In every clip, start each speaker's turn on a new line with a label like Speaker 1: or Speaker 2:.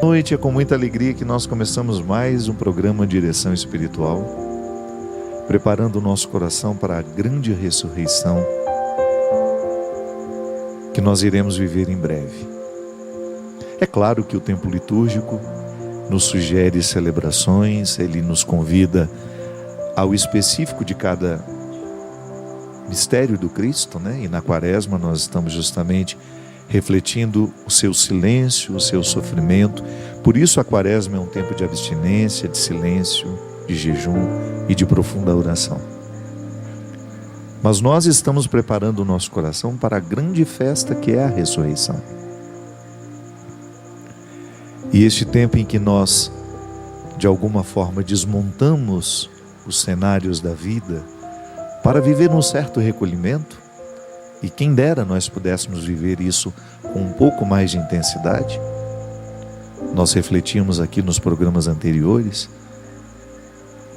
Speaker 1: Boa noite, é com muita alegria que nós começamos mais um programa Direção Espiritual, preparando o nosso coração para a grande ressurreição que nós iremos viver em breve. É claro que o tempo litúrgico nos sugere celebrações, ele nos convida ao específico de cada mistério do Cristo, né? E na Quaresma nós estamos justamente refletindo o seu silêncio, o seu sofrimento. Por isso a Quaresma é um tempo de abstinência, de silêncio, de jejum e de profunda oração. Mas nós estamos preparando o nosso coração para a grande festa que é a ressurreição. E este tempo em que nós, de alguma forma, desmontamos os cenários da vida para viver um certo recolhimento, e quem dera nós pudéssemos viver isso com um pouco mais de intensidade. Nós refletimos aqui nos programas anteriores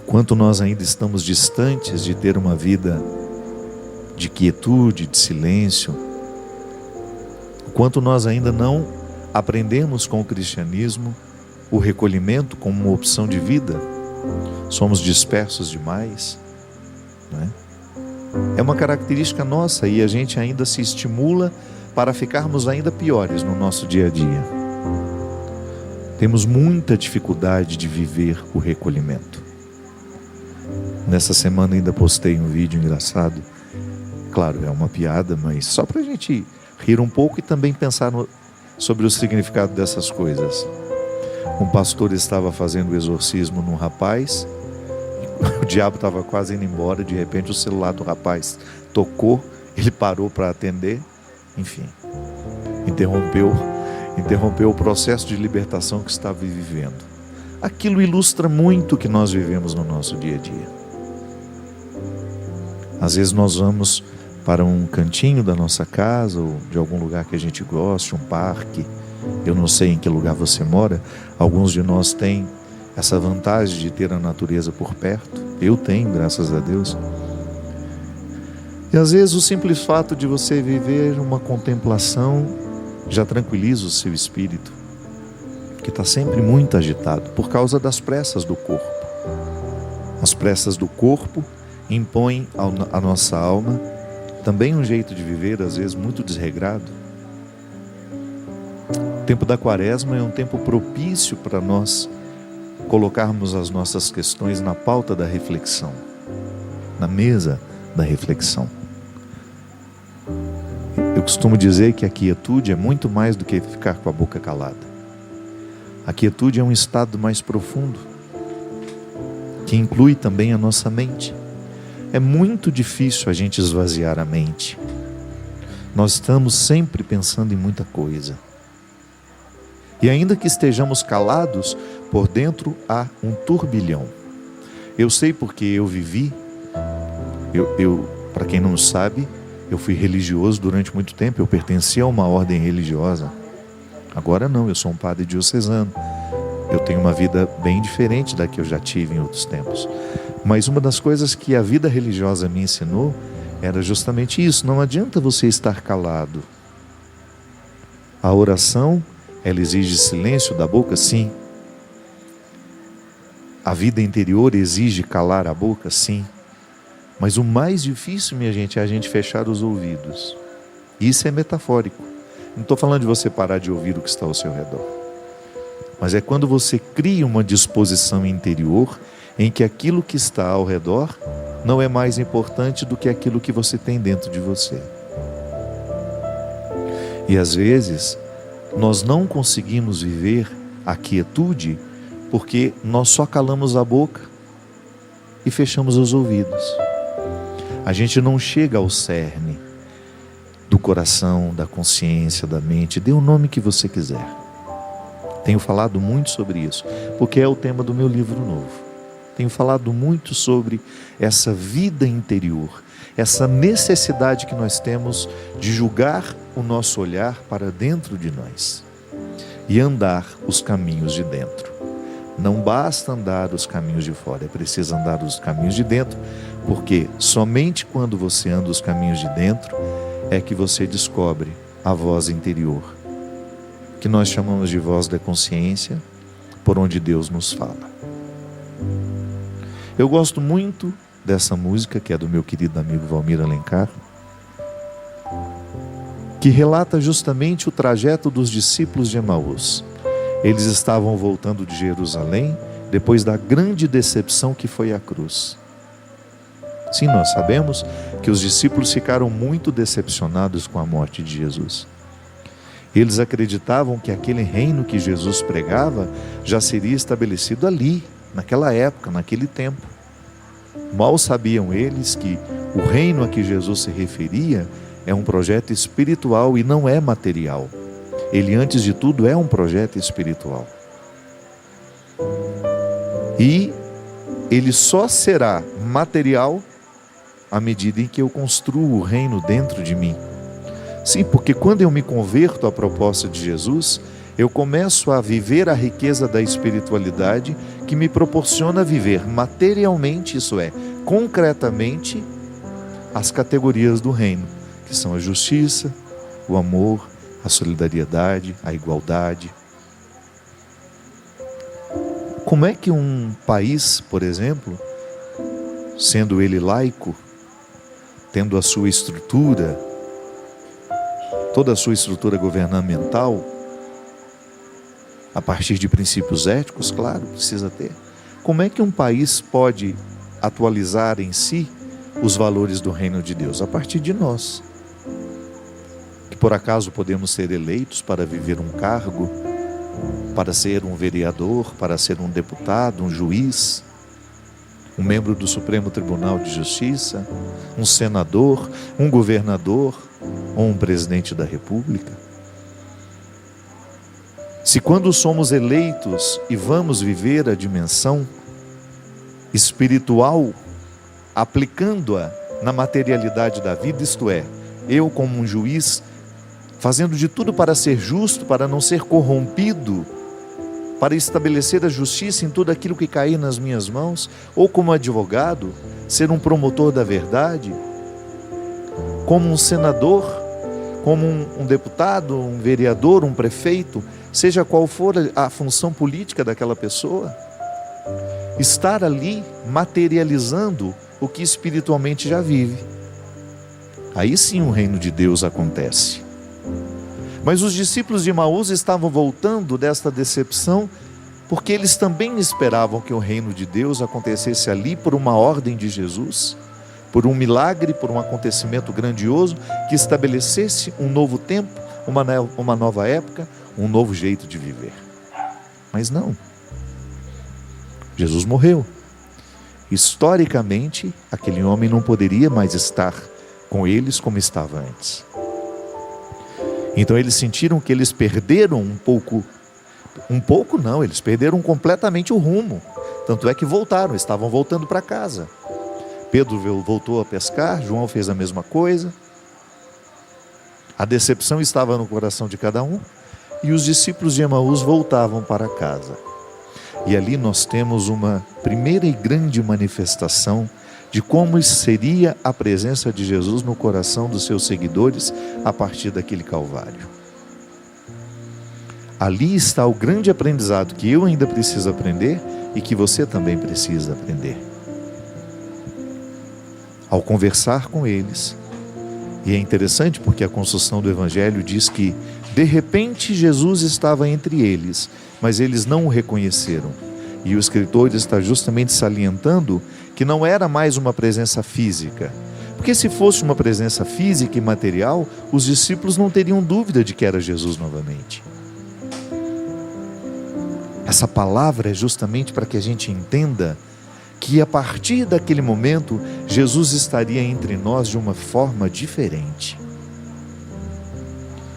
Speaker 1: quanto nós ainda estamos distantes de ter uma vida de quietude, de silêncio, o quanto nós ainda não aprendemos com o cristianismo o recolhimento como uma opção de vida. Somos dispersos demais, né? É uma característica nossa e a gente ainda se estimula para ficarmos ainda piores no nosso dia a dia. Temos muita dificuldade de viver o recolhimento. Nessa semana ainda postei um vídeo engraçado. Claro, é uma piada, mas só para a gente rir um pouco e também pensar sobre o significado dessas coisas. Um pastor estava fazendo o exorcismo num rapaz. O diabo estava quase indo embora, de repente o celular do rapaz tocou, ele parou para atender, enfim, interrompeu o processo de libertação que estava vivendo. Aquilo ilustra muito o que nós vivemos no nosso dia a dia. Às vezes nós vamos para um cantinho da nossa casa ou de algum lugar que a gente goste, um parque. Eu não sei em que lugar você mora, alguns de nós têm essa vantagem de ter a natureza por perto. Eu tenho, graças a Deus. E às vezes o simples fato de você viver uma contemplação já tranquiliza o seu espírito, que está sempre muito agitado por causa das pressas do corpo. As pressas do corpo impõem à nossa alma também um jeito de viver, às vezes muito desregrado. O tempo da Quaresma é um tempo propício para nós colocarmos as nossas questões na pauta da reflexão, na mesa da reflexão. Eu costumo dizer que a quietude é muito mais do que ficar com a boca calada. A quietude é um estado mais profundo, que inclui também a nossa mente. É muito difícil a gente esvaziar a mente. Nós estamos sempre pensando em muita coisa. E ainda que estejamos calados, por dentro há um turbilhão. Eu sei porque eu vivi, para quem não sabe, eu fui religioso durante muito tempo, eu pertencia a uma ordem religiosa. Agora não, eu sou um padre diocesano. Eu tenho uma vida bem diferente da que eu já tive em outros tempos. Mas uma das coisas que a vida religiosa me ensinou era justamente isso. Não adianta você estar calado. A oração, ela exige silêncio da boca, sim. A vida interior exige calar a boca, sim. Mas o mais difícil, minha gente, é a gente fechar os ouvidos. Isso é metafórico. Não estou falando de você parar de ouvir o que está ao seu redor. Mas é quando você cria uma disposição interior em que aquilo que está ao redor não é mais importante do que aquilo que você tem dentro de você. E às vezes nós não conseguimos viver a quietude porque nós só calamos a boca e fechamos os ouvidos. A gente não chega ao cerne do coração, da consciência, da mente, dê o nome que você quiser. Tenho falado muito sobre isso, porque é o tema do meu livro novo. Tenho falado muito sobre essa vida interior, essa necessidade que nós temos de julgar o nosso olhar para dentro de nós e andar os caminhos de dentro. Não basta andar os caminhos de fora, é preciso andar os caminhos de dentro, porque somente quando você anda os caminhos de dentro é que você descobre a voz interior. que nós chamamos de voz da consciência, por onde Deus nos fala. Eu gosto muito dessa música, que é do meu querido amigo Valmir Alencar, que relata justamente o trajeto dos discípulos de Emaús. Eles estavam voltando de Jerusalém, depois da grande decepção que foi a cruz. Sim, nós sabemos que os discípulos ficaram muito decepcionados com a morte de Jesus. Eles acreditavam que aquele reino que Jesus pregava já seria estabelecido ali, naquela época, naquele tempo. Mal sabiam eles que o reino a que Jesus se referia é um projeto espiritual e não é material. Ele, antes de tudo, é um projeto espiritual. E ele só será material à medida em que eu construo o reino dentro de mim. Sim, porque quando eu me converto à proposta de Jesus, eu começo a viver a riqueza da espiritualidade que me proporciona viver materialmente, isso é, concretamente, as categorias do reino, que são a justiça, o amor, a solidariedade, a igualdade. Como é que um país, por exemplo, sendo ele laico, tendo a sua estrutura, toda a sua estrutura governamental, a partir de princípios éticos, claro, precisa ter. Como é que um país pode atualizar em si os valores do reino de Deus? A partir de nós, que por acaso podemos ser eleitos para viver um cargo, para ser um vereador, para ser um deputado, um juiz, um membro do Supremo Tribunal de Justiça, um senador, um governador ou um presidente da República. Se quando somos eleitos e vamos viver a dimensão espiritual, aplicando-a na materialidade da vida, isto é, eu como um juiz, fazendo de tudo para ser justo, para não ser corrompido, para estabelecer a justiça em tudo aquilo que cair nas minhas mãos, ou como advogado, ser um promotor da verdade, como um senador, como um deputado, um vereador, um prefeito, seja qual for a função política daquela pessoa, estar ali materializando o que espiritualmente já vive. Aí sim o reino de Deus acontece. Mas os discípulos de Emaús estavam voltando desta decepção porque eles também esperavam que o reino de Deus acontecesse ali por uma ordem de Jesus, por um milagre, por um acontecimento grandioso que estabelecesse um novo tempo, uma nova época, um novo jeito de viver. Mas não. Jesus morreu. Historicamente, aquele homem não poderia mais estar com eles como estava antes. Então eles sentiram que eles perderam um pouco não, eles perderam completamente o rumo. Tanto é que voltaram, estavam voltando para casa. Pedro voltou a pescar, João fez a mesma coisa. A decepção estava no coração de cada um e os discípulos de Emaús voltavam para casa. E ali nós temos uma primeira e grande manifestação de como seria a presença de Jesus no coração dos seus seguidores a partir daquele Calvário. Ali está o grande aprendizado que eu ainda preciso aprender e que você também precisa aprender. Ao conversar com eles, e é interessante porque a construção do Evangelho diz que de repente Jesus estava entre eles, mas eles não o reconheceram. E o escritor está justamente salientando que não era mais uma presença física. Porque se fosse uma presença física e material, os discípulos não teriam dúvida de que era Jesus novamente. Essa palavra é justamente para que a gente entenda que a partir daquele momento, Jesus estaria entre nós de uma forma diferente.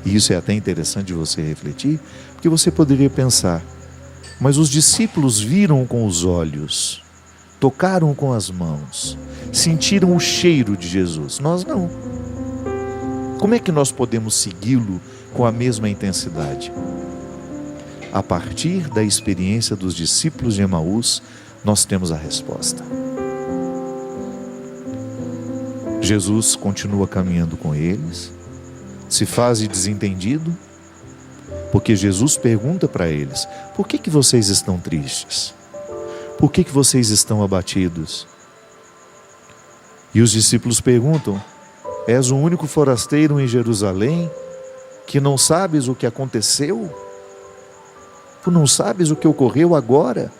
Speaker 1: E isso é até interessante de você refletir, porque você poderia pensar, mas os discípulos viram com os olhos, tocaram com as mãos, sentiram o cheiro de Jesus. Nós não. Como é que nós podemos segui-lo com a mesma intensidade? A partir da experiência dos discípulos de Emaús, nós temos a resposta. Jesus continua caminhando com eles, se faz de desentendido, Porque Jesus pergunta para eles: por que vocês estão tristes? Por que vocês estão abatidos? E os discípulos perguntam: és o único forasteiro em Jerusalém que não sabes o que aconteceu? Tu não sabes o que ocorreu agora?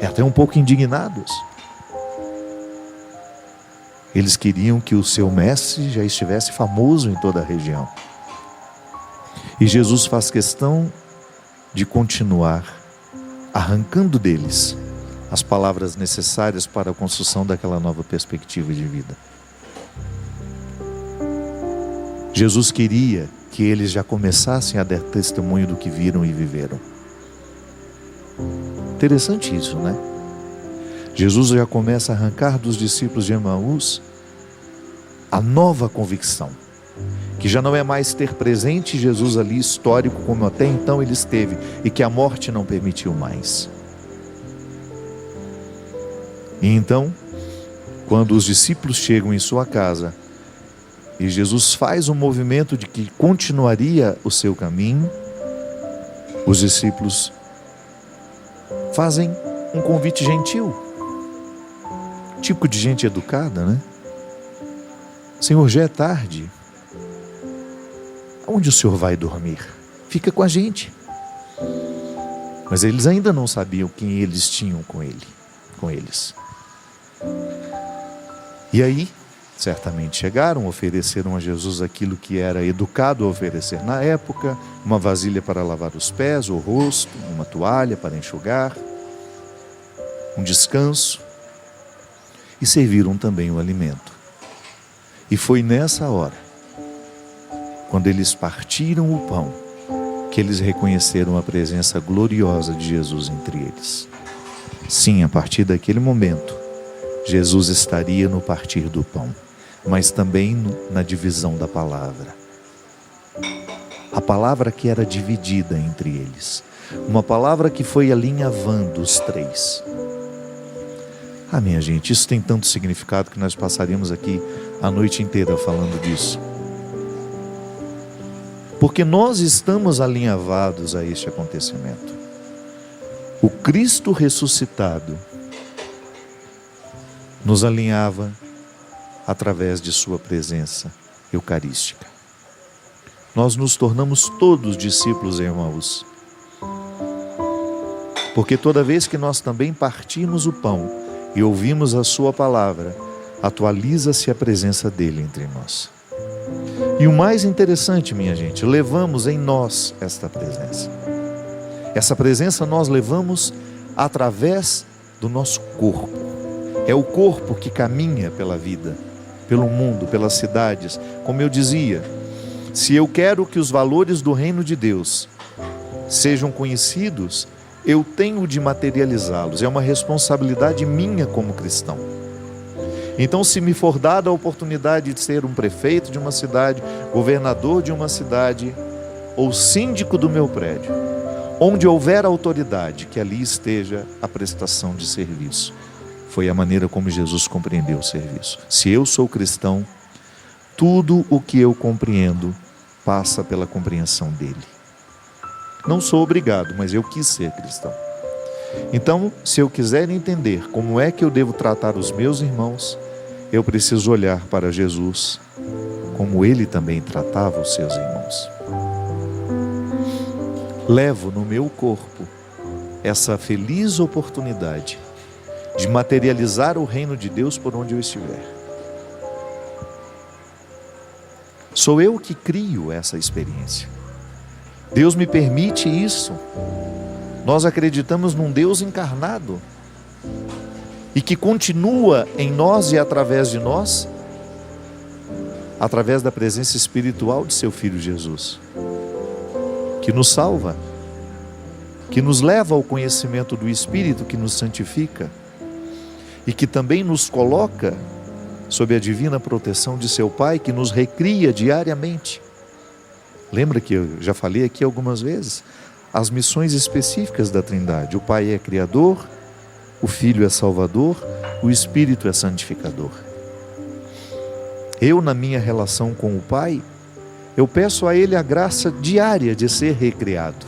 Speaker 1: É até um pouco indignados. Eles queriam que o seu mestre já estivesse famoso em toda a região. E Jesus faz questão de continuar arrancando deles as palavras necessárias para a construção daquela nova perspectiva de vida. Jesus queria que eles já começassem a dar testemunho do que viram e viveram. Interessante isso, né? Jesus já começa a arrancar dos discípulos de Emaús a nova convicção, que já não é mais ter presente Jesus ali histórico como até então ele esteve, e que a morte não permitiu mais. E então, quando os discípulos chegam em sua casa, e Jesus faz um movimento de que continuaria o seu caminho, os discípulos fazem um convite gentil, típico de gente educada, né? Senhor, já é tarde. Onde o Senhor vai dormir? Fica com a gente. Mas eles ainda não sabiam quem eles tinham com eles. E aí, certamente chegaram, ofereceram a Jesus aquilo que era educado a oferecer na época: uma vasilha para lavar os pés, o rosto, uma toalha para enxugar, um descanso, e serviram também o alimento. E foi nessa hora, quando eles partiram o pão, que eles reconheceram a presença gloriosa de Jesus entre eles. Sim, a partir daquele momento, Jesus estaria no partir do pão, mas também na divisão da palavra. A palavra que era dividida entre eles. Uma palavra que foi alinhavando os três. Ah, minha gente, isso tem tanto significado que nós passaríamos aqui a noite inteira falando disso. Porque nós estamos alinhavados a este acontecimento. O Cristo ressuscitado nos alinhava através de sua presença eucarística. Nós nos tornamos todos discípulos em Emaús. Porque toda vez que nós também partimos o pão e ouvimos a sua palavra, atualiza-se a presença dele entre nós. E o mais interessante, minha gente, levamos em nós esta presença. Essa presença nós levamos através do nosso corpo. É o corpo que caminha pela vida, pelo mundo, pelas cidades. Como eu dizia, se eu quero que os valores do reino de Deus sejam conhecidos, eu tenho de materializá-los. É uma responsabilidade minha como cristão. Então, se me for dada a oportunidade de ser um prefeito de uma cidade, governador de uma cidade, ou síndico do meu prédio, onde houver autoridade, que ali esteja a prestação de serviço. Foi a maneira como Jesus compreendeu o serviço. Se eu sou cristão, tudo o que eu compreendo passa pela compreensão dele. Não sou obrigado, mas eu quis ser cristão. Então, se eu quiser entender como é que eu devo tratar os meus irmãos, eu preciso olhar para Jesus, como ele também tratava os seus irmãos. Levo no meu corpo essa feliz oportunidade de materializar o reino de Deus por onde eu estiver. Sou eu que crio essa experiência. Deus me permite isso. Nós acreditamos num Deus encarnado e que continua em nós e através de nós, através da presença espiritual de seu Filho Jesus, que nos salva, que nos leva ao conhecimento do Espírito que nos santifica e que também nos coloca sob a divina proteção de seu Pai, que nos recria diariamente. Lembra que eu já falei aqui algumas vezes as missões específicas da Trindade? O Pai é Criador, o Filho é Salvador, o Espírito é Santificador. Eu, na minha relação com o Pai, eu peço a Ele a graça diária de ser recriado.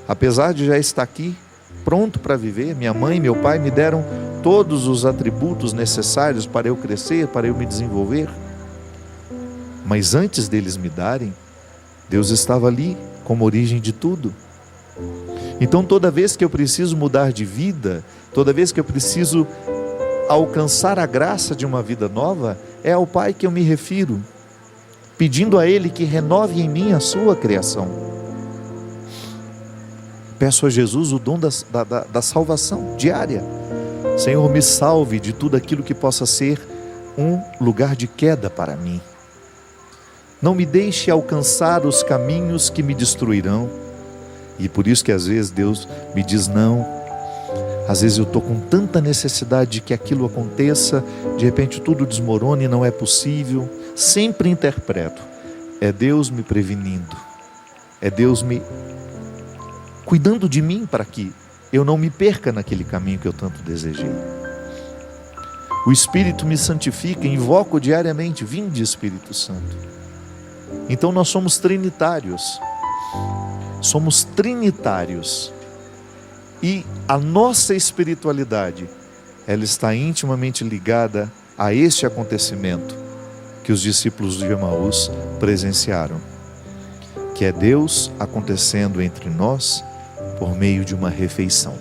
Speaker 1: Apesar de já estar aqui, pronto para viver, minha mãe e meu pai me deram todos os atributos necessários para eu crescer, para eu me desenvolver. Mas antes deles me darem, Deus estava ali como origem de tudo. Então toda vez que eu preciso mudar de vida, toda vez que eu preciso alcançar a graça de uma vida nova, é ao Pai que eu me refiro, pedindo a Ele que renove em mim a sua criação. Peço a Jesus o dom da salvação diária. Senhor, me salve de tudo aquilo que possa ser um lugar de queda para mim. Não me deixe alcançar os caminhos que me destruirão. E por isso que às vezes Deus me diz não. Às vezes eu estou com tanta necessidade de que aquilo aconteça, de repente tudo desmorona e não é possível. Sempre interpreto, é Deus me prevenindo, é Deus me cuidando de mim para que eu não me perca naquele caminho que eu tanto desejei. O Espírito me santifica, invoco diariamente, vinde Espírito Santo. Então nós somos trinitários. Somos trinitários. E a nossa espiritualidade, ela está intimamente ligada a este acontecimento que os discípulos de Emaús presenciaram, que é Deus acontecendo entre nós por meio de uma refeição,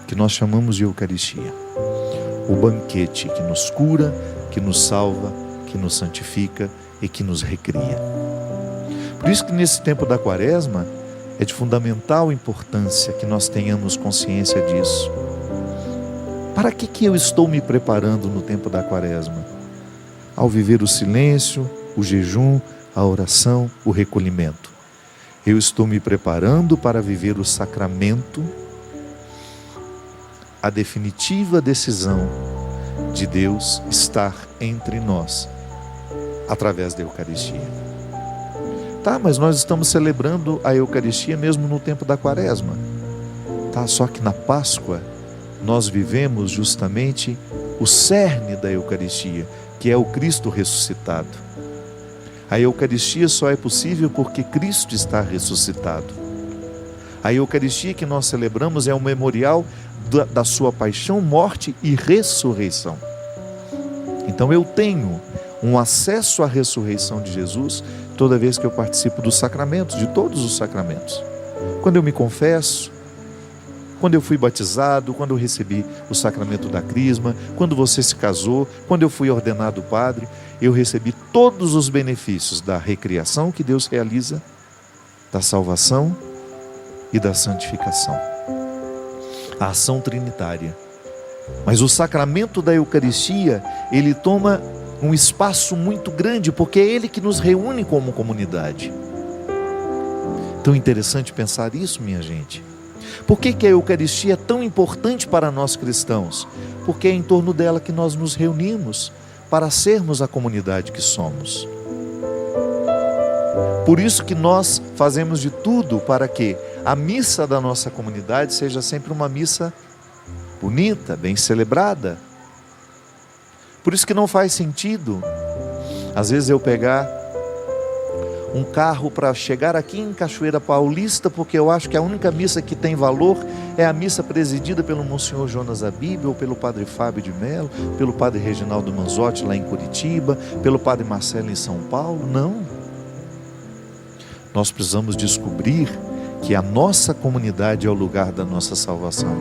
Speaker 1: que nós chamamos de Eucaristia. O banquete que nos cura, que nos salva, que nos santifica e que nos recria. Por isso que nesse tempo da Quaresma, é de fundamental importância que nós tenhamos consciência disso. Para que eu estou me preparando no tempo da Quaresma? Ao viver o silêncio, o jejum, a oração, o recolhimento. Eu estou me preparando para viver o sacramento, a definitiva decisão de Deus estar entre nós, através da Eucaristia. Tá, mas nós estamos celebrando a Eucaristia mesmo no tempo da Quaresma. Tá, só que na Páscoa nós vivemos justamente o cerne da Eucaristia, que é o Cristo ressuscitado. A Eucaristia só é possível porque Cristo está ressuscitado. A Eucaristia que nós celebramos é um memorial da sua paixão, morte e ressurreição. Então eu tenho um acesso à ressurreição de Jesus toda vez que eu participo dos sacramentos, de todos os sacramentos. Quando eu me confesso, quando eu fui batizado, quando eu recebi o sacramento da crisma, quando você se casou, quando eu fui ordenado padre, eu recebi todos os benefícios da recriação que Deus realiza, da salvação e da santificação. A ação trinitária. Mas o sacramento da Eucaristia, ele toma um espaço muito grande, porque é ele que nos reúne como comunidade. Tão interessante pensar isso, minha gente. Por que a Eucaristia é tão importante para nós cristãos? Porque é em torno dela que nós nos reunimos para sermos a comunidade que somos. Por isso que nós fazemos de tudo para que a missa da nossa comunidade seja sempre uma missa bonita, bem celebrada. Por isso que não faz sentido, às vezes, eu pegar um carro para chegar aqui em Cachoeira Paulista, porque eu acho que a única missa que tem valor é a missa presidida pelo Monsenhor Jonas Abib, ou pelo Padre Fábio de Mello, pelo Padre Reginaldo Manzotti lá em Curitiba, pelo Padre Marcelo em São Paulo. Não. Nós precisamos descobrir que a nossa comunidade é o lugar da nossa salvação.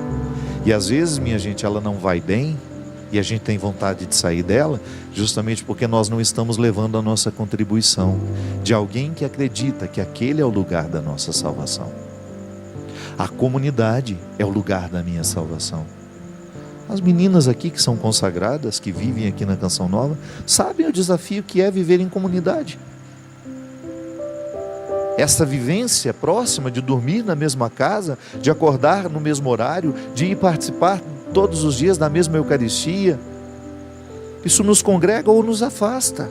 Speaker 1: E às vezes, minha gente, ela não vai bem, e a gente tem vontade de sair dela, justamente porque nós não estamos levando a nossa contribuição de alguém que acredita que aquele é o lugar da nossa salvação. A comunidade é o lugar da minha salvação. As meninas aqui que são consagradas, que vivem aqui na Canção Nova, sabem o desafio que é viver em comunidade. Essa vivência próxima de dormir na mesma casa, de acordar no mesmo horário, de ir participar todos os dias da mesma Eucaristia, isso nos congrega ou nos afasta.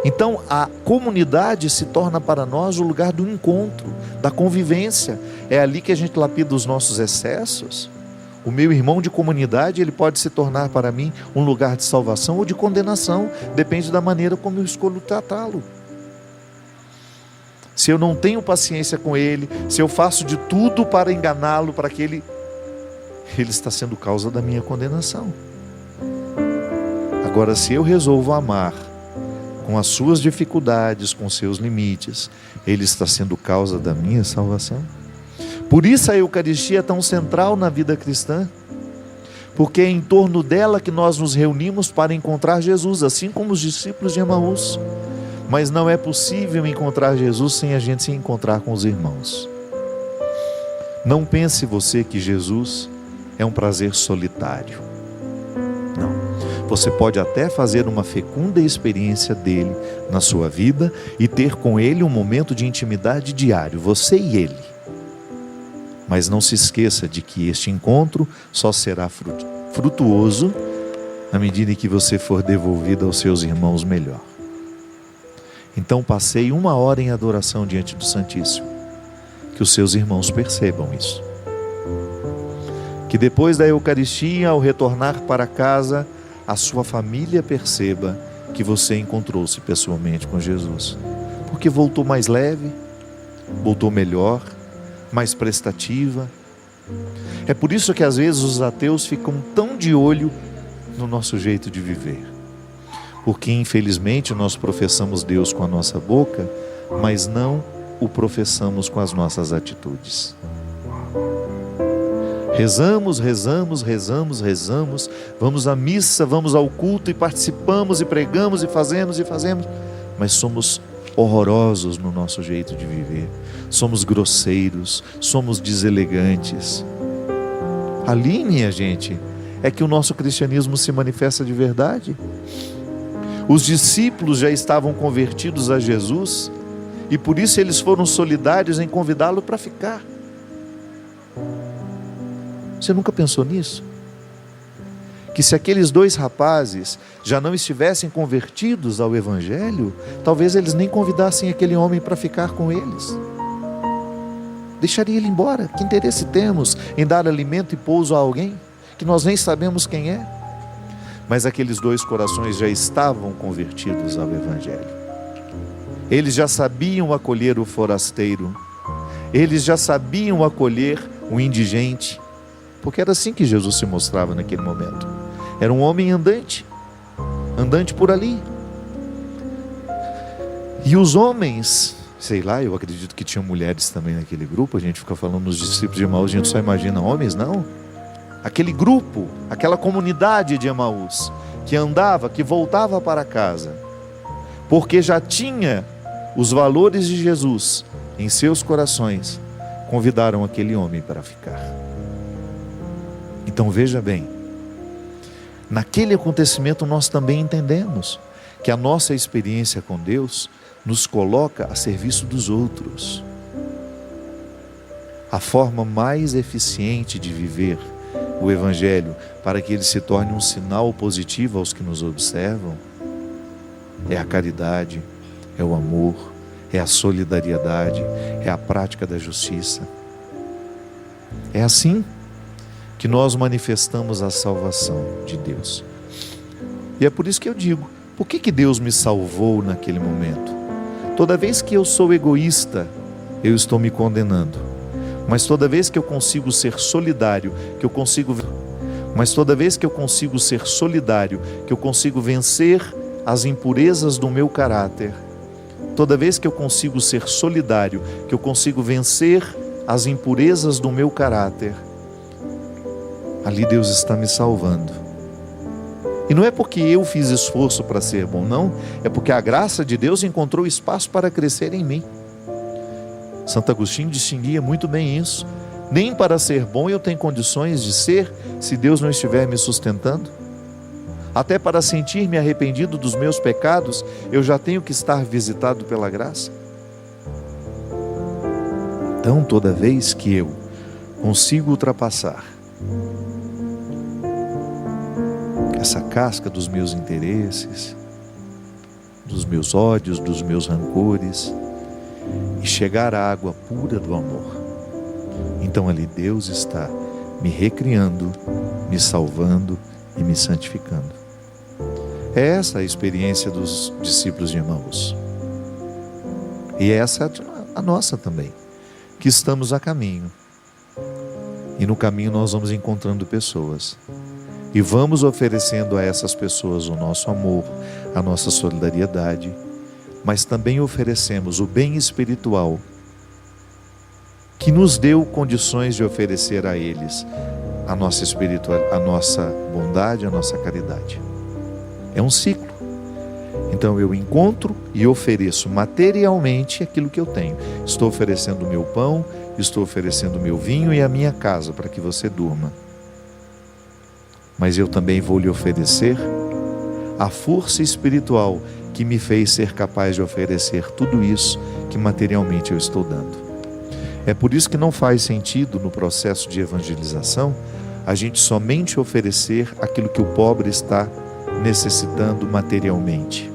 Speaker 1: Então a comunidade se torna para nós o lugar do encontro, da convivência. É ali que a gente lapida os nossos excessos, O meu irmão de comunidade, ele pode se tornar para mim um lugar de salvação ou de condenação, depende da maneira como eu escolho tratá-lo. Se eu não tenho paciência com ele, se eu faço de tudo para enganá-lo, para que ele está sendo causa da minha condenação. Agora, se eu resolvo amar, com as suas dificuldades, com seus limites, ele está sendo causa da minha salvação. Por isso a Eucaristia é tão central na vida cristã, porque é em torno dela que nós nos reunimos para encontrar Jesus, assim como os discípulos de Emaús. Mas não é possível encontrar Jesus sem a gente se encontrar com os irmãos. Não pense você que Jesus é um prazer solitário. Não. Você pode até fazer uma fecunda experiência dele na sua vida e ter com ele um momento de intimidade diário, você e ele. Mas não se esqueça de que este encontro só será frutuoso na medida em que você for devolvido aos seus irmãos melhor. Então passei 1 hora em adoração diante do Santíssimo. Que os seus irmãos percebam isso. Que depois da Eucaristia, ao retornar para casa, a sua família perceba que você encontrou-se pessoalmente com Jesus. Porque voltou mais leve, voltou melhor, mais prestativa. É por isso que às vezes os ateus ficam tão de olho no nosso jeito de viver. Porque infelizmente nós professamos Deus com a nossa boca, mas não o professamos com as nossas atitudes. Rezamos, rezamos, rezamos, rezamos, vamos à missa, vamos ao culto e participamos e pregamos e fazemos, mas somos horrorosos no nosso jeito de viver, somos grosseiros, somos deselegantes. Ali, minha gente, é que o nosso cristianismo se manifesta de verdade. Os discípulos já estavam convertidos a Jesus e por isso eles foram solidários em convidá-lo para ficar. Você nunca pensou nisso? Que se aqueles 2 rapazes já não estivessem convertidos ao Evangelho, talvez eles nem convidassem aquele homem para ficar com eles. Deixaria ele embora. Que interesse temos em dar alimento e pouso a alguém que nós nem sabemos quem é? Mas aqueles 2 corações já estavam convertidos ao Evangelho. Eles já sabiam acolher o forasteiro. Eles já sabiam acolher o indigente. Porque era assim que Jesus se mostrava naquele momento. Era um homem andante por ali. E os homens, sei lá, eu acredito que tinham mulheres também naquele grupo. A gente fica falando nos discípulos de Emaús, a gente só imagina homens, não. Aquele grupo, aquela comunidade de Emaús, que andava, que voltava para casa, porque já tinha os valores de Jesus em seus corações, convidaram aquele homem para ficar. Então veja bem, naquele acontecimento nós também entendemos que a nossa experiência com Deus nos coloca a serviço dos outros. A forma mais eficiente de viver o Evangelho para que ele se torne um sinal positivo aos que nos observam é a caridade, é o amor, é a solidariedade, é a prática da justiça. É assim que nós manifestamos a salvação de Deus. E é por isso que eu digo, por que Deus me salvou naquele momento? Toda vez que eu sou egoísta, eu estou me condenando. Mas toda vez que eu consigo ser solidário, que eu consigo vencer as impurezas do meu caráter, toda vez que eu consigo ser solidário, que eu consigo vencer as impurezas do meu caráter, ali Deus está me salvando. E não é porque eu fiz esforço para ser bom, não. É porque a graça de Deus encontrou espaço para crescer em mim. Santo Agostinho distinguia muito bem isso. Nem para ser bom eu tenho condições de ser, se Deus não estiver me sustentando. Até para sentir-me arrependido dos meus pecados, eu já tenho que estar visitado pela graça. Então, toda vez que eu consigo ultrapassar essa casca dos meus interesses, dos meus ódios, dos meus rancores, e chegar à água pura do amor, então ali Deus está me recriando, me salvando e me santificando. É essa a experiência dos discípulos de Emaús. E essa é a nossa também, que estamos a caminho. E no caminho nós vamos encontrando pessoas. E vamos oferecendo a essas pessoas o nosso amor, a nossa solidariedade, mas também oferecemos o bem espiritual que nos deu condições de oferecer a eles a nossa espiritualidade, a nossa bondade, a nossa caridade. É um ciclo. Então eu encontro e ofereço materialmente aquilo que eu tenho. Estou oferecendo o meu pão, estou oferecendo o meu vinho e a minha casa para que você durma. Mas eu também vou lhe oferecer a força espiritual que me fez ser capaz de oferecer tudo isso que materialmente eu estou dando. É por isso que não faz sentido no processo de evangelização a gente somente oferecer aquilo que o pobre está necessitando materialmente.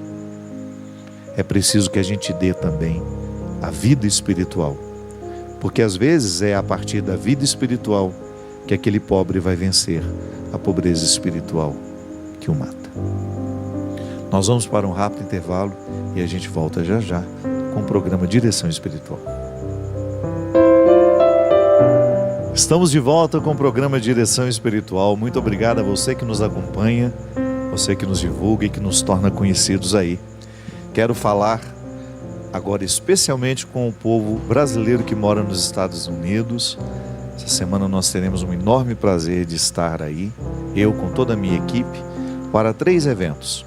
Speaker 1: É preciso que a gente dê também a vida espiritual, porque às vezes é a partir da vida espiritual que aquele pobre vai vencer a pobreza espiritual que o mata. Nós vamos para um rápido intervalo e a gente volta já já com o programa Direção Espiritual. Estamos de volta com o programa Direção Espiritual. Muito obrigado a você que nos acompanha, você que nos divulga e que nos torna conhecidos aí. Quero falar agora especialmente com o povo brasileiro que mora nos Estados Unidos. Essa semana nós teremos um enorme prazer de estar aí, eu com toda a minha equipe, para 3 eventos.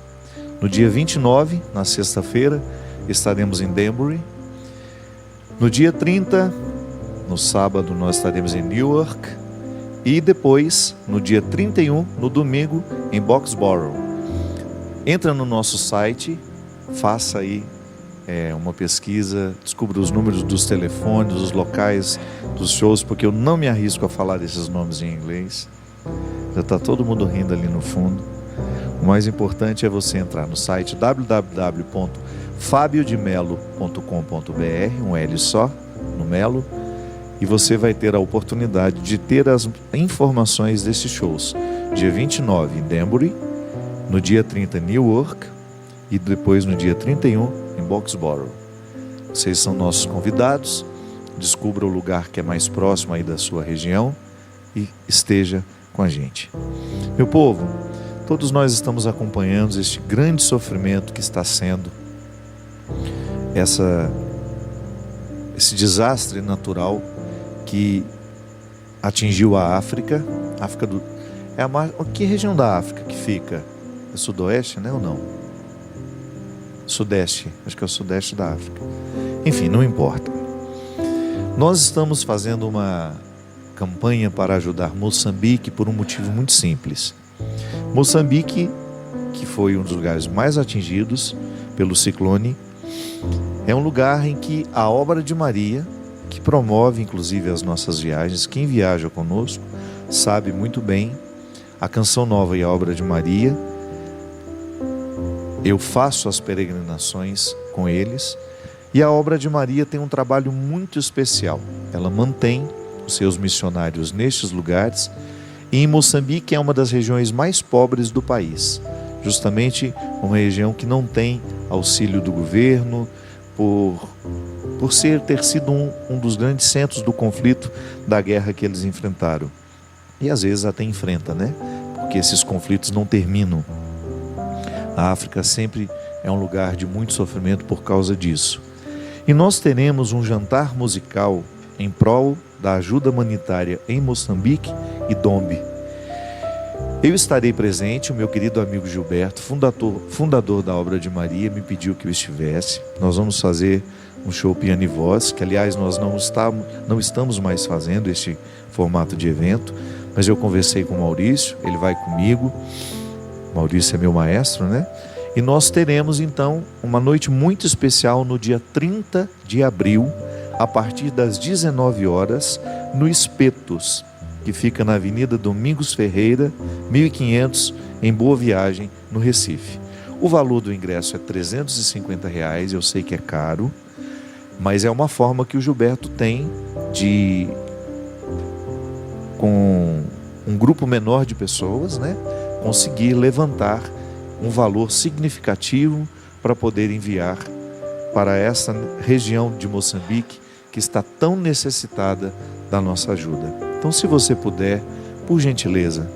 Speaker 1: No dia 29, na sexta-feira, estaremos em Danbury. No dia 30, no sábado, nós estaremos em Newark. E depois, no dia 31, no domingo, em Boxborough. Entra no nosso site, faça aí uma pesquisa, descubra os números dos telefones, os locais dos shows, porque eu não me arrisco a falar desses nomes em inglês. Já está todo mundo rindo ali no fundo. O mais importante é você entrar no site www.fabiodemelo.com.br, um L só, no Melo, e você vai ter a oportunidade de ter as informações desses shows. Dia 29 em Danbury, no dia 30 em Newark e depois no dia 31 em Boxborough. Vocês são nossos convidados, descubra o lugar que é mais próximo aí da sua região e esteja com a gente. Meu povo, todos nós estamos acompanhando este grande sofrimento que está sendo esse desastre natural que atingiu a África. Que região da África que fica? É sudoeste, né, ou não? Sudeste, acho que é o sudeste da África. Enfim, não importa. Nós estamos fazendo uma campanha para ajudar Moçambique por um motivo muito simples. Moçambique, que foi um dos lugares mais atingidos pelo ciclone, é um lugar em que a obra de Maria, que promove inclusive as nossas viagens, quem viaja conosco sabe muito bem, a Canção Nova e a obra de Maria, eu faço as peregrinações com eles, e a obra de Maria tem um trabalho muito especial. Ela mantém os seus missionários nestes lugares, e em Moçambique é uma das regiões mais pobres do país, justamente uma região que não tem auxílio do governo, por ter sido um dos grandes centros do conflito da guerra que eles enfrentaram. E às vezes até enfrenta, né? Porque esses conflitos não terminam. A África sempre é um lugar de muito sofrimento por causa disso. E nós teremos um jantar musical em prol da ajuda humanitária em Moçambique e Dombe. Eu estarei presente, o meu querido amigo Gilberto, fundador da obra de Maria, me pediu que eu estivesse. Nós vamos fazer um show piano e voz, que aliás nós não estamos mais fazendo este formato de evento, mas eu conversei com o Maurício, ele vai comigo. Maurício é meu maestro, né? E nós teremos então uma noite muito especial no dia 30 de abril, a partir das 19 horas, no Espetos, que fica na Avenida Domingos Ferreira, 1500, em Boa Viagem, no Recife. O valor do ingresso é R$350, eu sei que é caro, mas é uma forma que o Gilberto tem de com um grupo menor de pessoas, né, conseguir levantar um valor significativo para poder enviar para essa região de Moçambique que está tão necessitada da nossa ajuda. Então, se você puder, por gentileza,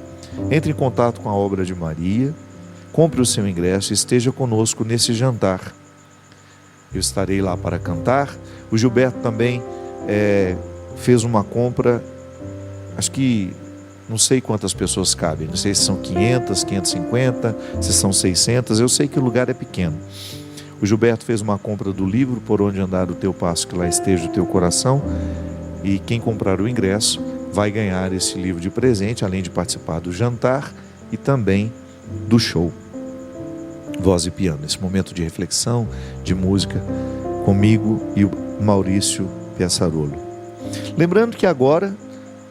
Speaker 1: entre em contato com a Obra de Maria, compre o seu ingresso e esteja conosco nesse jantar. Eu estarei lá para cantar. O Gilberto também fez uma compra, acho que não sei quantas pessoas cabem, não sei se são 500, 550, se são 600, eu sei que o lugar é pequeno. O Gilberto fez uma compra do livro Por Onde Andar o Teu Passo, que lá esteja o teu coração, e quem comprar o ingresso vai ganhar esse livro de presente, além de participar do jantar e também do show Voz e Piano, esse momento de reflexão, de música, comigo e o Maurício Piaçarolo. Lembrando que agora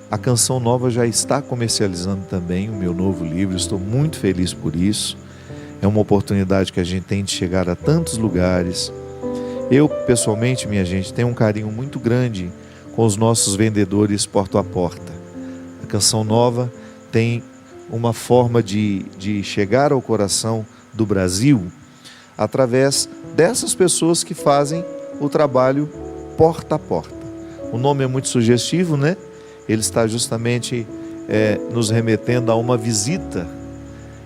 Speaker 1: a Canção Nova já está comercializando também o meu novo livro, estou muito feliz por isso. É uma oportunidade que a gente tem de chegar a tantos lugares. Eu, pessoalmente, minha gente, tenho um carinho muito grande com os nossos vendedores porta a porta. A Canção Nova tem uma forma de chegar ao coração do Brasil através dessas pessoas que fazem o trabalho porta a porta. O nome é muito sugestivo, né? Ele está justamente nos remetendo a uma visita.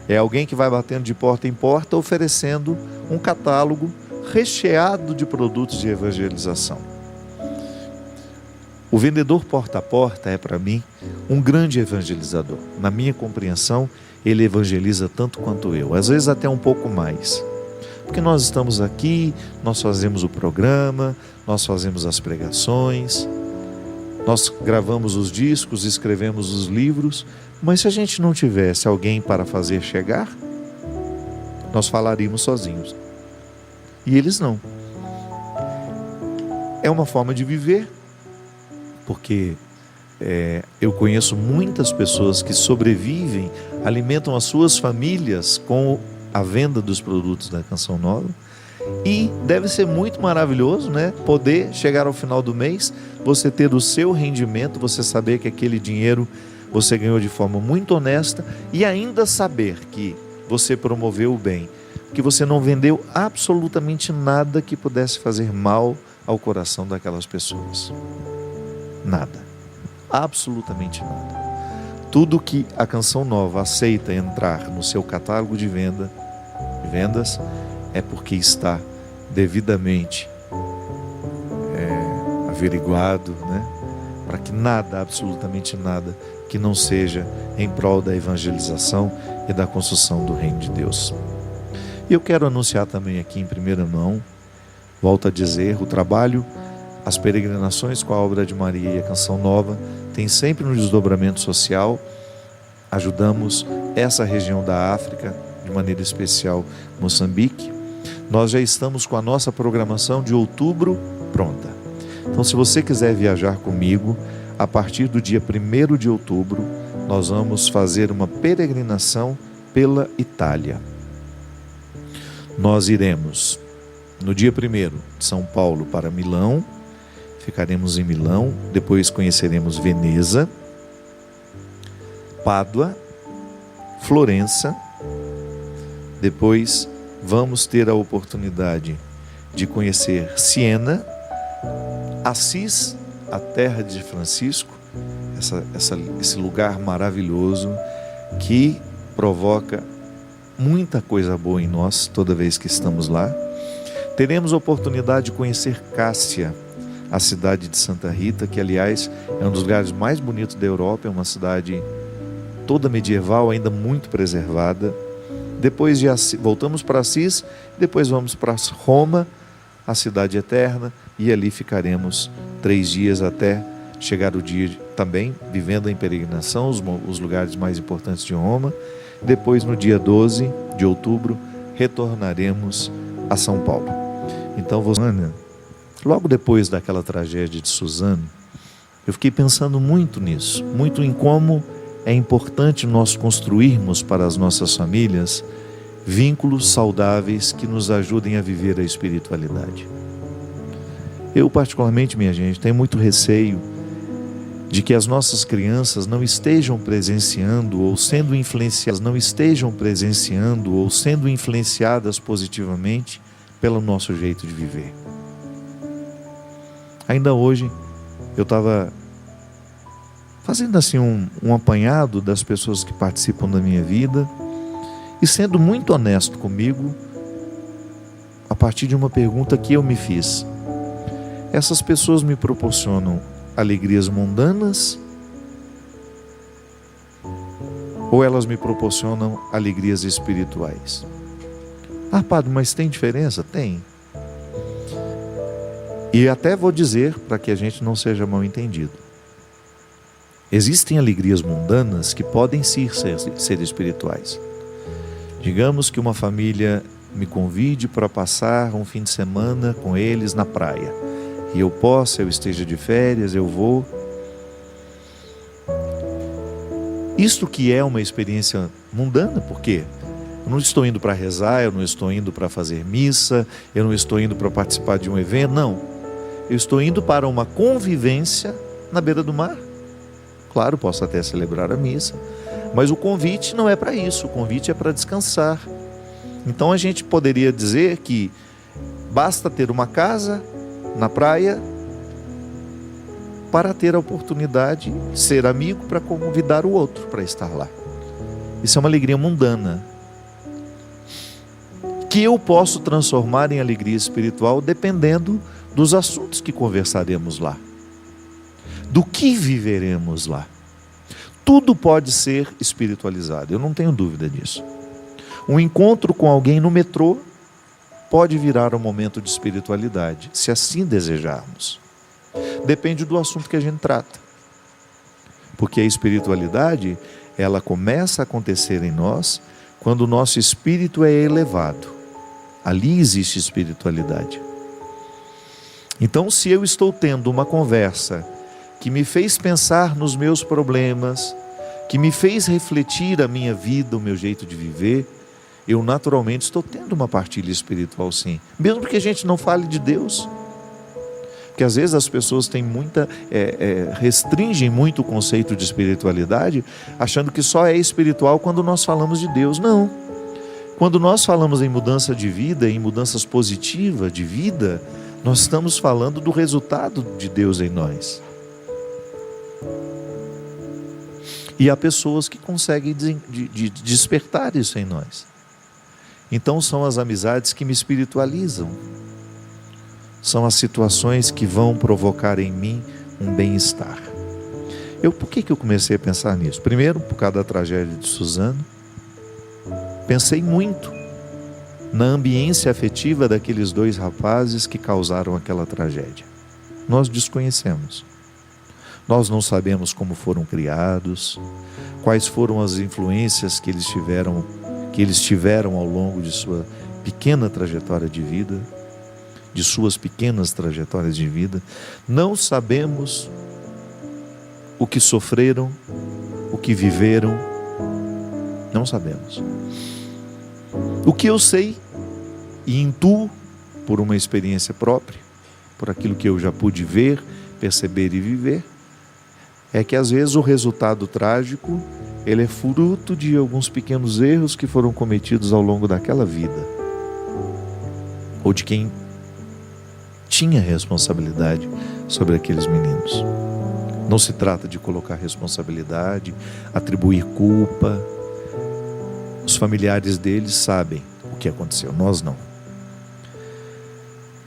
Speaker 1: É alguém que vai batendo de porta em porta, oferecendo um catálogo recheado de produtos de evangelização. O vendedor porta a porta é, para mim, um grande evangelizador. Na minha compreensão, ele evangeliza tanto quanto eu, às vezes até um pouco mais. Porque nós estamos aqui, nós fazemos o programa, nós fazemos as pregações, nós gravamos os discos, escrevemos os livros, mas se a gente não tivesse alguém para fazer chegar, nós falaríamos sozinhos. E eles não. É uma forma de viver, porque eu conheço muitas pessoas que sobrevivem, alimentam as suas famílias com a venda dos produtos da Canção Nova. E deve ser muito maravilhoso, né? Poder chegar ao final do mês, você ter o seu rendimento, você saber que aquele dinheiro você ganhou de forma muito honesta e ainda saber que você promoveu o bem, que você não vendeu absolutamente nada que pudesse fazer mal ao coração daquelas pessoas. Nada. Absolutamente nada. Tudo que a Canção Nova aceita entrar no seu catálogo de vendas é porque está devidamente averiguado, né? Para que nada, absolutamente nada, que não seja em prol da evangelização e da construção do reino de Deus. E eu quero anunciar também aqui em primeira mão, volto a dizer, o trabalho, as peregrinações com a Obra de Maria e a Canção Nova tem sempre um desdobramento social. Ajudamos essa região da África, de maneira especial Moçambique. Nós já estamos com a nossa programação de outubro pronta. Então, se você quiser viajar comigo, a partir do dia 1º de outubro, nós vamos fazer uma peregrinação pela Itália. Nós iremos no dia 1º de São Paulo para Milão, ficaremos em Milão, depois conheceremos Veneza, Pádua, Florença, depois vamos ter a oportunidade de conhecer Siena, Assis, a terra de Francisco, esse lugar maravilhoso que provoca muita coisa boa em nós toda vez que estamos lá. Teremos a oportunidade de conhecer Cássia, a cidade de Santa Rita, que aliás é um dos lugares mais bonitos da Europa, é uma cidade toda medieval, ainda muito preservada. Depois de Assis, voltamos para Assis, depois vamos para Roma, a cidade eterna, e ali ficaremos 3 dias até chegar o dia também, vivendo em peregrinação, os lugares mais importantes de Roma. Depois, no dia 12 de outubro, retornaremos a São Paulo. Então, logo depois daquela tragédia de Suzano, eu fiquei pensando muito nisso, muito em como é importante nós construirmos para as nossas famílias vínculos saudáveis que nos ajudem a viver a espiritualidade. Eu, particularmente, minha gente, tenho muito receio de que as nossas crianças não estejam presenciando ou sendo influenciadas positivamente pelo nosso jeito de viver. Ainda hoje eu estava fazendo assim um apanhado das pessoas que participam da minha vida e sendo muito honesto comigo a partir de uma pergunta que eu me fiz. Essas pessoas me proporcionam alegrias mundanas ou elas me proporcionam alegrias espirituais? Ah, padre, mas tem diferença? Tem. E até vou dizer, para que a gente não seja mal entendido, existem alegrias mundanas que podem ser espirituais. Digamos que uma família me convide para passar um fim de semana com eles na praia. E eu esteja de férias, eu vou. Isto que é uma experiência mundana, por quê? Eu não estou indo para rezar, eu não estou indo para fazer missa, eu não estou indo para participar de um evento, não. Eu estou indo para uma convivência na beira do mar. Claro, posso até celebrar a missa, mas o convite não é para isso, o convite é para descansar. Então a gente poderia dizer que basta ter uma casa na praia para ter a oportunidade de ser amigo para convidar o outro para estar lá. Isso é uma alegria mundana, que eu posso transformar em alegria espiritual dependendo dos assuntos que conversaremos lá, do que viveremos lá. Tudo pode ser espiritualizado, eu não tenho dúvida disso. Um encontro com alguém no metrô pode virar um momento de espiritualidade, se assim desejarmos. Depende do assunto que a gente trata. Porque a espiritualidade, ela começa a acontecer em nós quando o nosso espírito é elevado. Ali existe espiritualidade. Então, se eu estou tendo uma conversa que me fez pensar nos meus problemas, que me fez refletir a minha vida, o meu jeito de viver, eu naturalmente estou tendo uma partilha espiritual, sim. Mesmo que a gente não fale de Deus. Porque às vezes as pessoas têm restringem muito o conceito de espiritualidade, achando que só é espiritual quando nós falamos de Deus. Não. Quando nós falamos em mudança de vida, em mudanças positivas de vida, nós estamos falando do resultado de Deus em nós. E há pessoas que conseguem despertar isso em nós. Então são as amizades que me espiritualizam. São as situações que vão provocar em mim um bem-estar. Por que eu comecei a pensar nisso? Primeiro, por causa da tragédia de Suzano. Pensei muito na ambiência afetiva daqueles dois rapazes que causaram aquela tragédia. Nós desconhecemos. Nós não sabemos como foram criados, quais foram as influências que eles tiveram ao longo de sua pequena trajetória de vida, de suas pequenas trajetórias de vida. Não sabemos o que sofreram, o que viveram, não sabemos. O que eu sei e intuo por uma experiência própria, por aquilo que eu já pude ver, perceber e viver, é que às vezes o resultado trágico, ele é fruto de alguns pequenos erros que foram cometidos ao longo daquela vida, ou de quem tinha responsabilidade sobre aqueles meninos. Não se trata de colocar responsabilidade, atribuir culpa. Os familiares deles sabem o que aconteceu, nós não.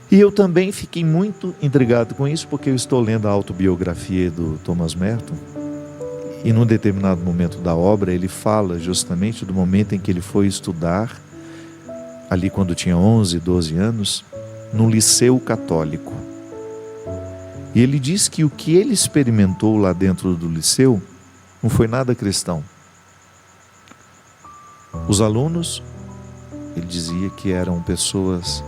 Speaker 1: E eu também fiquei muito intrigado com isso, porque eu estou lendo a autobiografia do Thomas Merton, e num determinado momento da obra ele fala justamente do momento em que ele foi estudar, ali quando tinha 11, 12 anos, num liceu católico. E ele diz que o que ele experimentou lá dentro do liceu não foi nada cristão. Os alunos, ele dizia que eram pessoas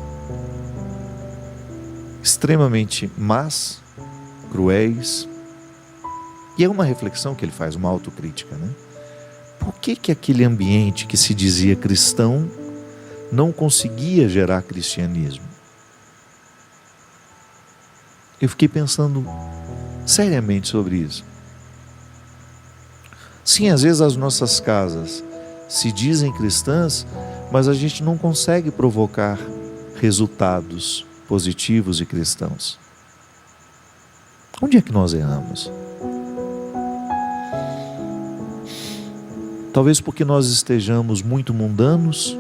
Speaker 1: extremamente más, cruéis. E é uma reflexão que ele faz, uma autocrítica, né? Por que aquele ambiente que se dizia cristão não conseguia gerar cristianismo? Eu fiquei pensando seriamente sobre isso. Sim, às vezes as nossas casas se dizem cristãs, mas a gente não consegue provocar resultados positivos e cristãos. Onde é que nós erramos? Talvez porque nós estejamos muito mundanos,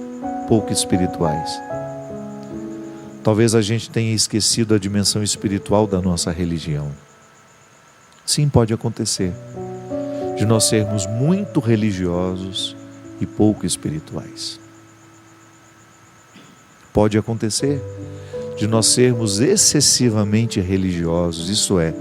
Speaker 1: pouco espirituais. Talvez a gente tenha esquecido a dimensão espiritual da nossa religião. Sim, pode acontecer de nós sermos muito religiosos e pouco espirituais. Pode acontecer de nós sermos excessivamente religiosos, isso é,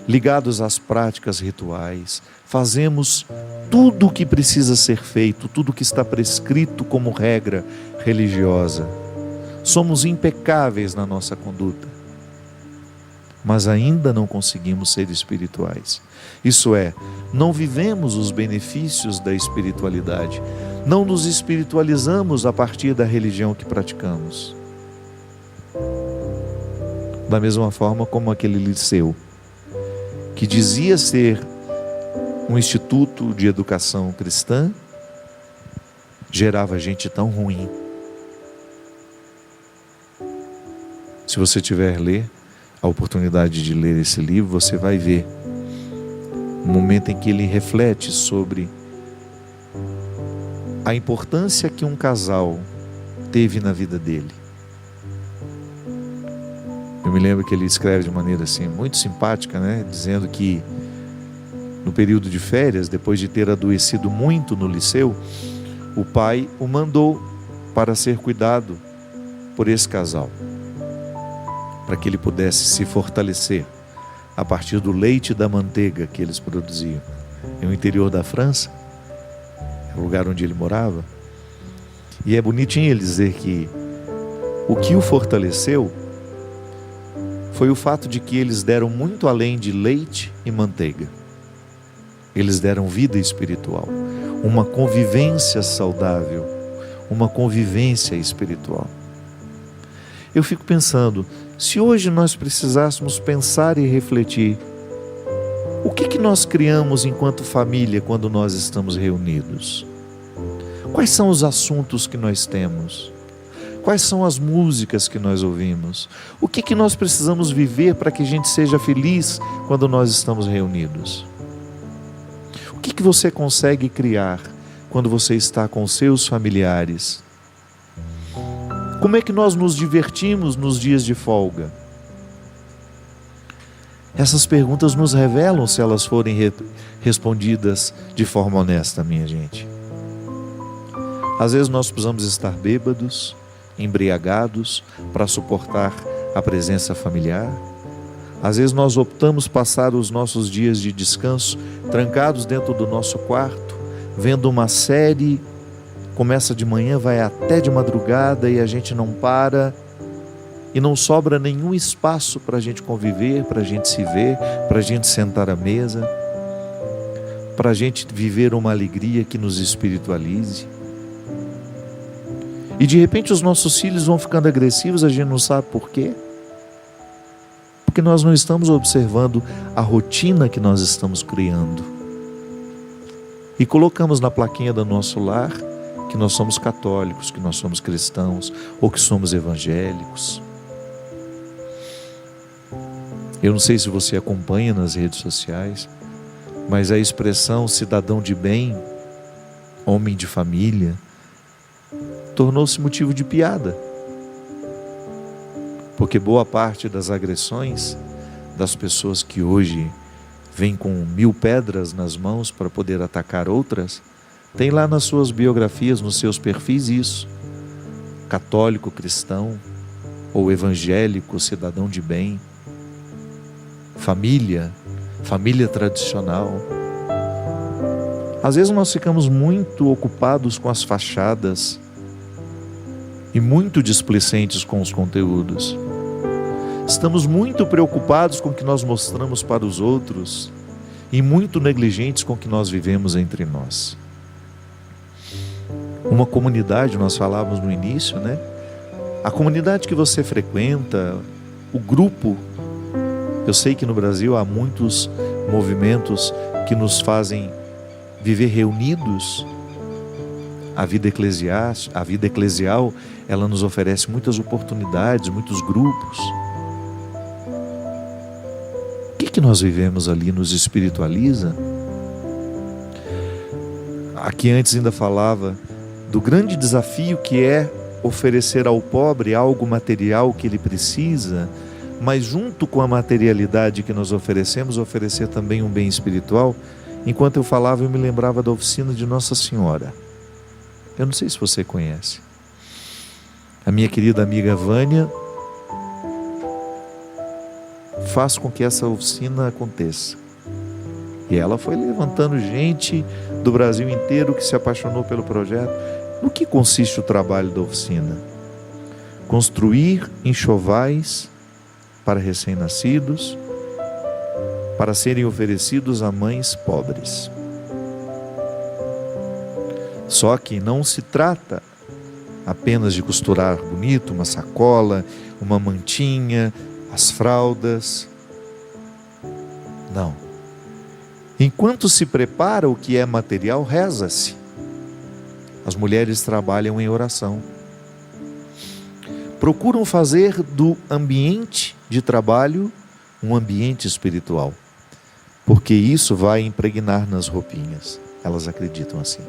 Speaker 1: ligados às práticas rituais, fazemos tudo o que precisa ser feito, tudo o que está prescrito como regra religiosa. Somos impecáveis na nossa conduta, mas ainda não conseguimos ser espirituais. Isso é, não vivemos os benefícios da espiritualidade, não nos espiritualizamos a partir da religião que praticamos. Da mesma forma como aquele liceu, que dizia ser um instituto de educação cristã, gerava gente tão ruim. Se você tiver a oportunidade de ler esse livro, você vai ver o momento em que ele reflete sobre a importância que um casal teve na vida dele. Eu me lembro que ele escreve de maneira assim, muito simpática, dizendo que no período de férias, depois de ter adoecido muito no liceu, o pai o mandou para ser cuidado por esse casal, para que ele pudesse se fortalecer a partir do leite e da manteiga que eles produziam. No interior da França, o lugar onde ele morava. E é bonitinho ele dizer que o que o fortaleceu foi o fato de que eles deram muito além de leite e manteiga. Eles deram vida espiritual, uma convivência saudável, uma convivência espiritual. Eu fico pensando, se hoje nós precisássemos pensar e refletir, o que nós criamos enquanto família quando nós estamos reunidos? Quais são os assuntos que nós temos? Quais são as músicas que nós ouvimos? O que nós precisamos viver para que a gente seja feliz quando nós estamos reunidos? O que você consegue criar quando você está com seus familiares? Como é que nós nos divertimos nos dias de folga? Essas perguntas nos revelam se elas forem respondidas de forma honesta, minha gente. Às vezes nós precisamos estar bêbados, embriagados, para suportar a presença familiar. Às vezes nós optamos passar os nossos dias de descanso trancados dentro do nosso quarto, vendo uma série, começa de manhã, vai até de madrugada e a gente não para, e não sobra nenhum espaço para a gente conviver, para a gente se ver, para a gente sentar à mesa, para a gente viver uma alegria que nos espiritualize. E de repente os nossos filhos vão ficando agressivos, a gente não sabe por quê. Porque nós não estamos observando a rotina que nós estamos criando. E colocamos na plaquinha do nosso lar que nós somos católicos, que nós somos cristãos ou que somos evangélicos. Eu não sei se você acompanha nas redes sociais, mas a expressão cidadão de bem, homem de família, tornou-se motivo de piada. Porque boa parte das agressões das pessoas que hoje vêm com 1000 pedras nas mãos para poder atacar outras, tem lá nas suas biografias, nos seus perfis isso. Católico, cristão, ou evangélico, cidadão de bem. Família tradicional. Às vezes nós ficamos muito ocupados com as fachadas e muito displicentes com os conteúdos. Estamos muito preocupados com o que nós mostramos para os outros e muito negligentes com o que nós vivemos entre nós. Uma comunidade, nós falávamos no início, A comunidade que você frequenta, o grupo. Eu sei que no Brasil há muitos movimentos que nos fazem viver reunidos. A vida eclesial, ela nos oferece muitas oportunidades, muitos grupos. O que nós vivemos ali nos espiritualiza? Aqui antes ainda falava do grande desafio que é oferecer ao pobre algo material que ele precisa, mas junto com a materialidade que nós oferecemos, oferecer também um bem espiritual. Enquanto eu falava, eu me lembrava da oficina de Nossa Senhora. Eu não sei se você conhece. A minha querida amiga Vânia faz com que essa oficina aconteça. E ela foi levantando gente do Brasil inteiro que se apaixonou pelo projeto. No que consiste o trabalho da oficina? Construir enxovais para recém-nascidos, para serem oferecidos a mães pobres. Só que não se trata apenas de costurar bonito, uma sacola, uma mantinha, as fraldas. Não. Enquanto se prepara o que é material, reza-se. As mulheres trabalham em oração. Procuram fazer do ambiente de trabalho um ambiente espiritual, porque isso vai impregnar nas roupinhas. Elas acreditam assim.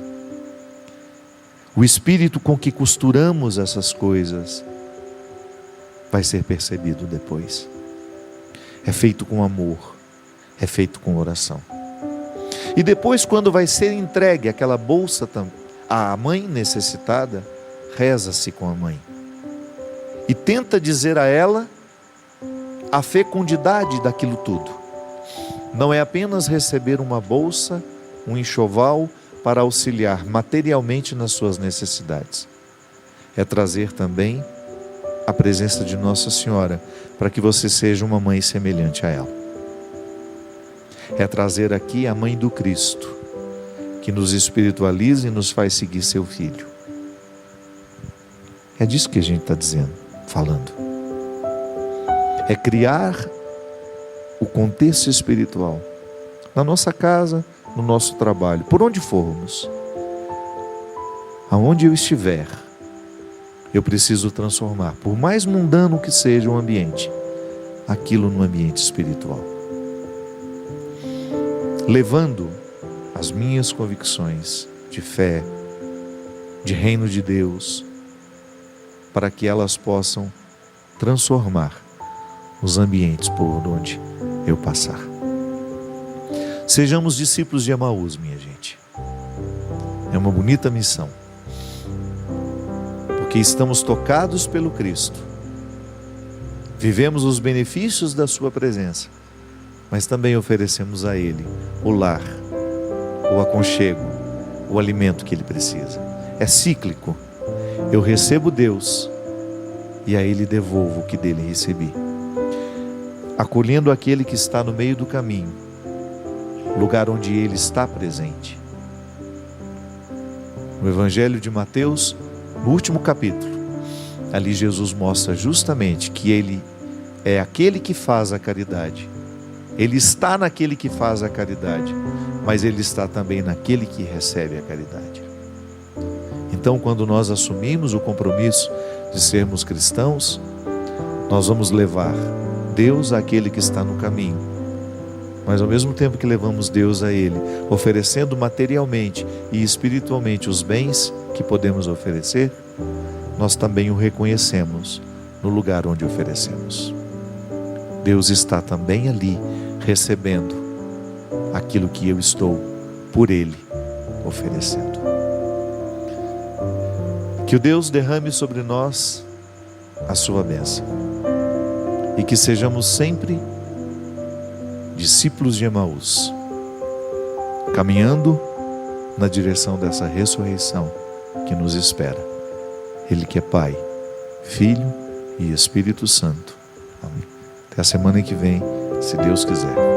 Speaker 1: O espírito com que costuramos essas coisas vai ser percebido depois. É feito com amor, é feito com oração. E depois, quando vai ser entregue aquela bolsa à mãe necessitada, reza-se com a mãe. E tenta dizer a ela a fecundidade daquilo tudo. Não é apenas receber uma bolsa, um enxoval, para auxiliar materialmente nas suas necessidades. É trazer também a presença de Nossa Senhora, para que você seja uma mãe semelhante a ela. É trazer aqui a mãe do Cristo, que nos espiritualiza e nos faz seguir seu Filho. É disso que a gente está falando. É criar o contexto espiritual na nossa casa, no nosso trabalho, por onde formos, aonde eu estiver, eu preciso transformar, por mais mundano que seja o ambiente, aquilo no ambiente espiritual, levando as minhas convicções de fé, de reino de Deus, para que elas possam transformar os ambientes por onde eu passar. Sejamos discípulos de Emaús, minha gente. É uma bonita missão, porque estamos tocados pelo Cristo, vivemos os benefícios da sua presença, mas também oferecemos a Ele o lar, o aconchego, o alimento que Ele precisa. É cíclico. Eu recebo Deus e a Ele devolvo o que dele recebi, acolhendo aquele que está no meio do caminho, lugar onde Ele está presente. No Evangelho de Mateus, no último capítulo, ali Jesus mostra justamente que Ele é aquele que faz a caridade. Ele está naquele que faz a caridade, mas Ele está também naquele que recebe a caridade. Então, quando nós assumimos o compromisso de sermos cristãos, nós vamos levar Deus àquele que está no caminho, mas ao mesmo tempo que levamos Deus a Ele, oferecendo materialmente e espiritualmente os bens que podemos oferecer, nós também o reconhecemos no lugar onde oferecemos. Deus está também ali, recebendo aquilo que eu estou, por Ele, oferecendo. Que o Deus derrame sobre nós a sua bênção, e que sejamos sempre discípulos de Emaús, caminhando na direção dessa ressurreição que nos espera. Ele que é Pai, Filho e Espírito Santo. Amém. Até a semana que vem, se Deus quiser.